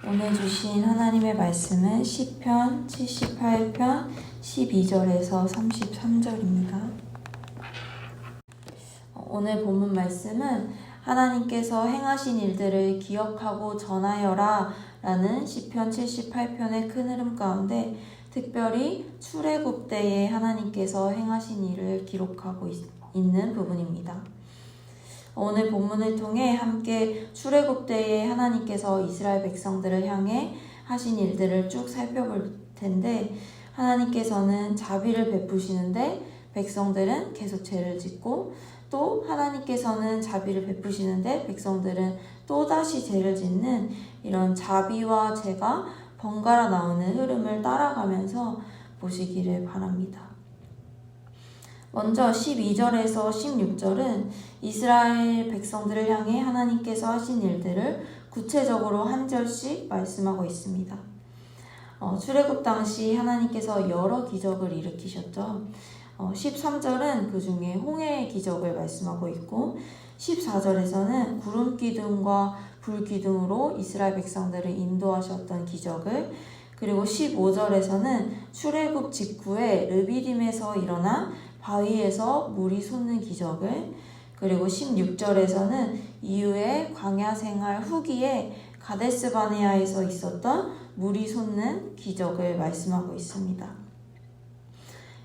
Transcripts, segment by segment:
오늘 주신 하나님의 말씀은 시편 78편 12절에서 33절입니다. 오늘 본문 말씀은 하나님께서 행하신 일들을 기억하고 전하여라 라는 시편 78편의 큰 흐름 가운데 특별히 출애굽 때에 하나님께서 행하신 일을 기록하고 있는 부분입니다. 오늘 본문을 통해 함께 출애굽 때에 하나님께서 이스라엘 백성들을 향해 하신 일들을 쭉 살펴볼 텐데, 하나님께서는 자비를 베푸시는데 백성들은 계속 죄를 짓고, 또 하나님께서는 자비를 베푸시는데 백성들은 또다시 죄를 짓는 이런 자비와 죄가 번갈아 나오는 흐름을 따라가면서 보시기를 바랍니다. 먼저 12절에서 16절은 이스라엘 백성들을 향해 하나님께서 하신 일들을 구체적으로 한 절씩 말씀하고 있습니다. 출애굽 당시 하나님께서 여러 기적을 일으키셨죠. 13절은 그 중에 홍해의 기적을 말씀하고 있고, 14절에서는 구름 기둥과 불 기둥으로 이스라엘 백성들을 인도하셨던 기적을, 그리고 15절에서는 출애굽 직후에 르비딤에서 일어난 바위에서 물이 솟는 기적을, 그리고 16절에서는 이후에 광야 생활 후기에 가데스 바네아에서 있었던 물이 솟는 기적을 말씀하고 있습니다.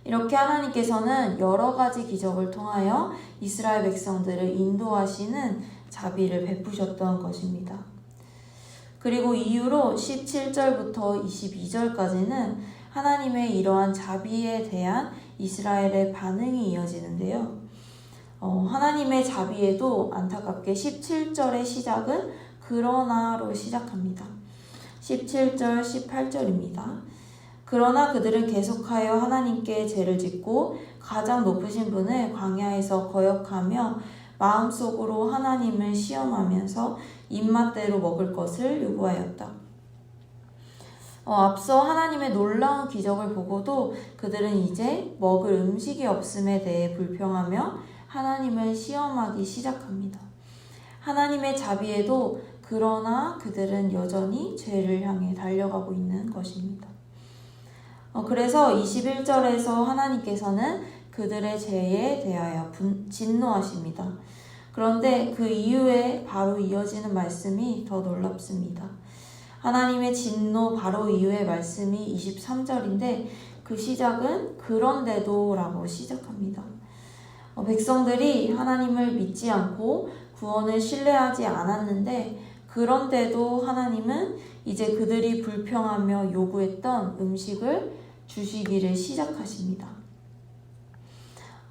이렇게 하나님께서는 여러 가지 기적을 통하여 이스라엘 백성들을 인도하시는 자비를 베푸셨던 것입니다. 그리고 이후로 17절부터 22절까지는 하나님의 이러한 자비에 대한 이스라엘의 반응이 이어지는데요. 하나님의 자비에도 안타깝게 17절의 시작은 그러나로 시작합니다. 17절, 18절입니다. 그러나 그들은 계속하여 하나님께 죄를 짓고 가장 높으신 분을 광야에서 거역하며 마음속으로 하나님을 시험하면서 입맛대로 먹을 것을 요구하였다. 앞서 하나님의 놀라운 기적을 보고도 그들은 이제 먹을 음식이 없음에 대해 불평하며 하나님을 시험하기 시작합니다. 하나님의 자비에도 그러나 그들은 여전히 죄를 향해 달려가고 있는 것입니다. 그래서 21절에서 하나님께서는 그들의 죄에 대하여 진노하십니다. 그런데 그 이후에 바로 이어지는 말씀이 더 놀랍습니다. 하나님의 진노 바로 이후의 말씀이 23절인데 그 시작은 그런데도 라고 시작합니다. 백성들이 하나님을 믿지 않고 구원을 신뢰하지 않았는데, 그런데도 하나님은 이제 그들이 불평하며 요구했던 음식을 주시기를 시작하십니다.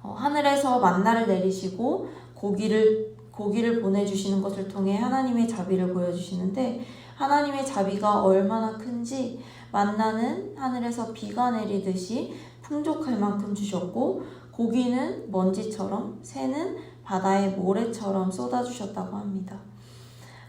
하늘에서 만나를 내리시고 고기를 보내주시는 것을 통해 하나님의 자비를 보여주시는데, 하나님의 자비가 얼마나 큰지 만나는 하늘에서 비가 내리듯이 풍족할 만큼 주셨고, 고기는 먼지처럼, 새는 바다의 모래처럼 쏟아주셨다고 합니다.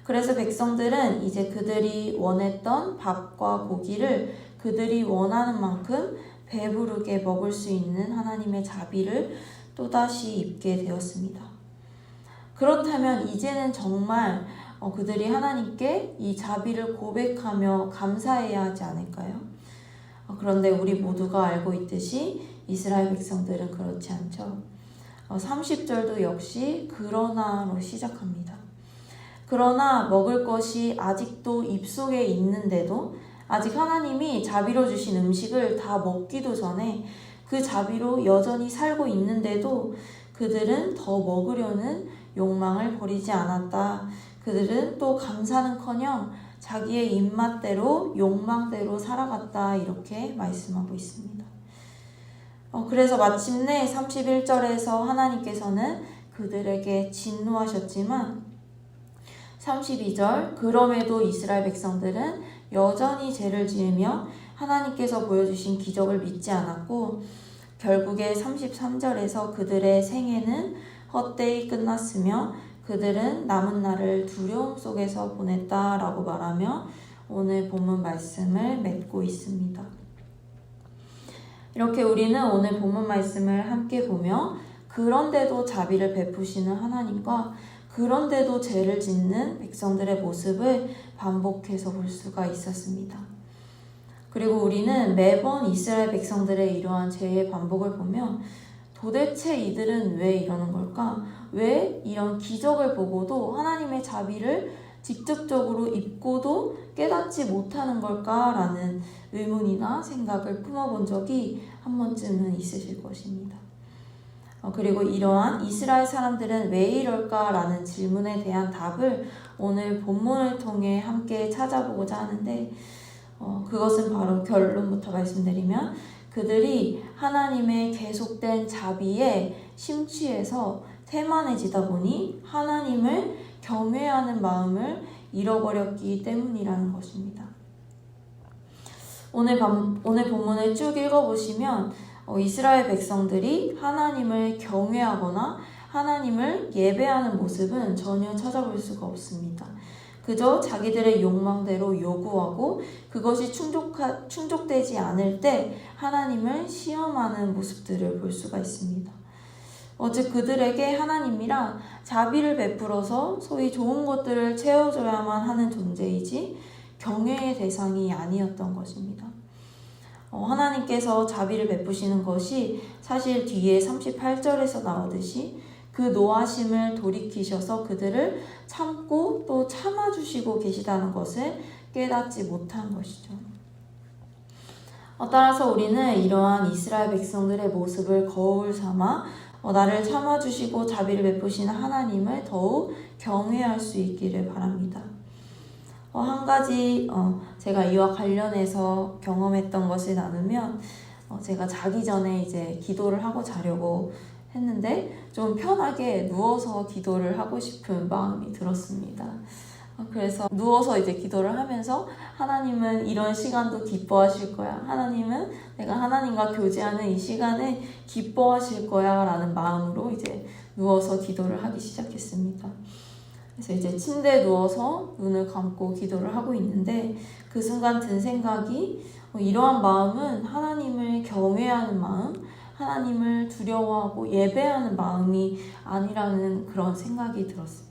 그래서 백성들은 이제 그들이 원했던 밥과 고기를 그들이 원하는 만큼 배부르게 먹을 수 있는 하나님의 자비를 또다시 입게 되었습니다. 그렇다면 이제는 정말 그들이 하나님께 이 자비를 고백하며 감사해야 하지 않을까요? 그런데 우리 모두가 알고 있듯이 이스라엘 백성들은 그렇지 않죠. 30절도 역시 그러나로 시작합니다. 그러나 먹을 것이 아직도 입속에 있는데도, 아직 하나님이 자비로 주신 음식을 다 먹기도 전에 그 자비로 여전히 살고 있는데도 그들은 더 먹으려는 욕망을 버리지 않았다. 그들은 또 감사는커녕 자기의 입맛대로 욕망대로 살아갔다, 이렇게 말씀하고 있습니다. 그래서 마침내 31절에서 하나님께서는 그들에게 진노하셨지만 32절, 그럼에도 이스라엘 백성들은 여전히 죄를 지으며 하나님께서 보여주신 기적을 믿지 않았고, 결국에 33절에서 그들의 생애는 헛되이 끝났으며 그들은 남은 날을 두려움 속에서 보냈다라고 말하며 오늘 본문 말씀을 맺고 있습니다. 이렇게 우리는 오늘 본문 말씀을 함께 보며 그런데도 자비를 베푸시는 하나님과 그런데도 죄를 짓는 백성들의 모습을 반복해서 볼 수가 있었습니다. 그리고 우리는 매번 이스라엘 백성들의 이러한 죄의 반복을 보면 도대체 이들은 왜 이러는 걸까? 왜 이런 기적을 보고도 하나님의 자비를 직접적으로 입고도 깨닫지 못하는 걸까라는 의문이나 생각을 품어본 적이 한 번쯤은 있으실 것입니다. 그리고 이러한 이스라엘 사람들은 왜 이럴까라는 질문에 대한 답을 오늘 본문을 통해 함께 찾아보고자 하는데 그것은 바로 결론부터 말씀드리면 그들이 하나님의 계속된 자비에 심취해서 태만해지다 보니 하나님을 경외하는 마음을 잃어버렸기 때문이라는 것입니다. 오늘 본문을 쭉 읽어보시면 이스라엘 백성들이 하나님을 경외하거나 하나님을 예배하는 모습은 전혀 찾아볼 수가 없습니다. 그저 자기들의 욕망대로 요구하고 그것이 충족되지 않을 때 하나님을 시험하는 모습들을 볼 수가 있습니다. 즉 그들에게 하나님이란 자비를 베풀어서 소위 좋은 것들을 채워줘야만 하는 존재이지 경외의 대상이 아니었던 것입니다. 하나님께서 자비를 베푸시는 것이 사실 뒤에 38절에서 나오듯이 그 노하심을 돌이키셔서 그들을 참고 또 참아주시고 계시다는 것을 깨닫지 못한 것이죠. 따라서 우리는 이러한 이스라엘 백성들의 모습을 거울 삼아 나를 참아주시고 자비를 베푸시는 하나님을 더욱 경외할 수 있기를 바랍니다. 한 가지 제가 이와 관련해서 경험했던 것을 나누면 제가 자기 전에 이제 기도를 하고 자려고 했는데 좀 편하게 누워서 기도를 하고 싶은 마음이 들었습니다. 그래서 누워서 이제 기도를 하면서 하나님은 이런 시간도 기뻐하실 거야. 하나님은 내가 하나님과 교제하는 이 시간을 기뻐하실 거야 라는 마음으로 이제 누워서 기도를 하기 시작했습니다. 그래서 이제 침대에 누워서 눈을 감고 기도를 하고 있는데 그 순간 든 생각이 이러한 마음은 하나님을 경외하는 마음, 하나님을 두려워하고 예배하는 마음이 아니라는 그런 생각이 들었습니다.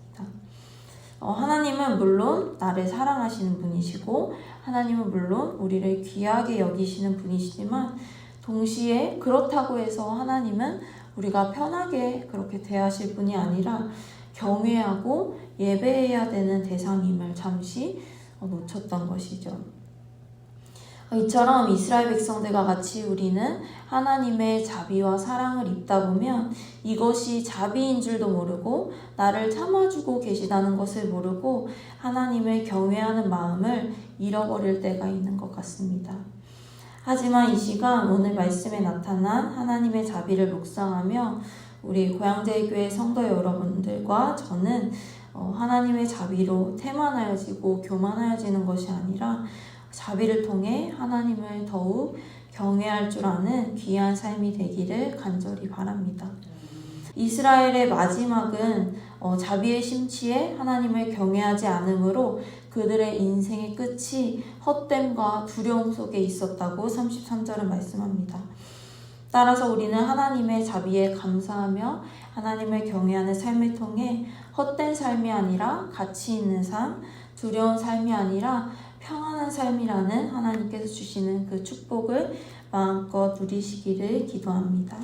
하나님은 물론 나를 사랑하시는 분이시고 하나님은 물론 우리를 귀하게 여기시는 분이시지만 동시에 그렇다고 해서 하나님은 우리가 편하게 그렇게 대하실 분이 아니라 경외하고 예배해야 되는 대상임을 잠시 놓쳤던 것이죠. 이처럼 이스라엘 백성들과 같이 우리는 하나님의 자비와 사랑을 입다 보면 이것이 자비인 줄도 모르고 나를 참아주고 계시다는 것을 모르고 하나님을 경외하는 마음을 잃어버릴 때가 있는 것 같습니다. 하지만 이 시간 오늘 말씀에 나타난 하나님의 자비를 묵상하며 우리 고향제일교회 성도 여러분들과 저는 하나님의 자비로 태만하여지고 교만하여지는 것이 아니라 자비를 통해 하나님을 더욱 경외할 줄 아는 귀한 삶이 되기를 간절히 바랍니다. 이스라엘의 마지막은 자비의 심취에 하나님을 경외하지 않으므로 그들의 인생의 끝이 헛됨과 두려움 속에 있었다고 33절은 말씀합니다. 따라서 우리는 하나님의 자비에 감사하며 하나님을 경외하는 삶을 통해 헛된 삶이 아니라 가치 있는 삶, 두려운 삶이 아니라 평안한 삶이라는 하나님께서 주시는 그 축복을 마음껏 누리시기를 기도합니다.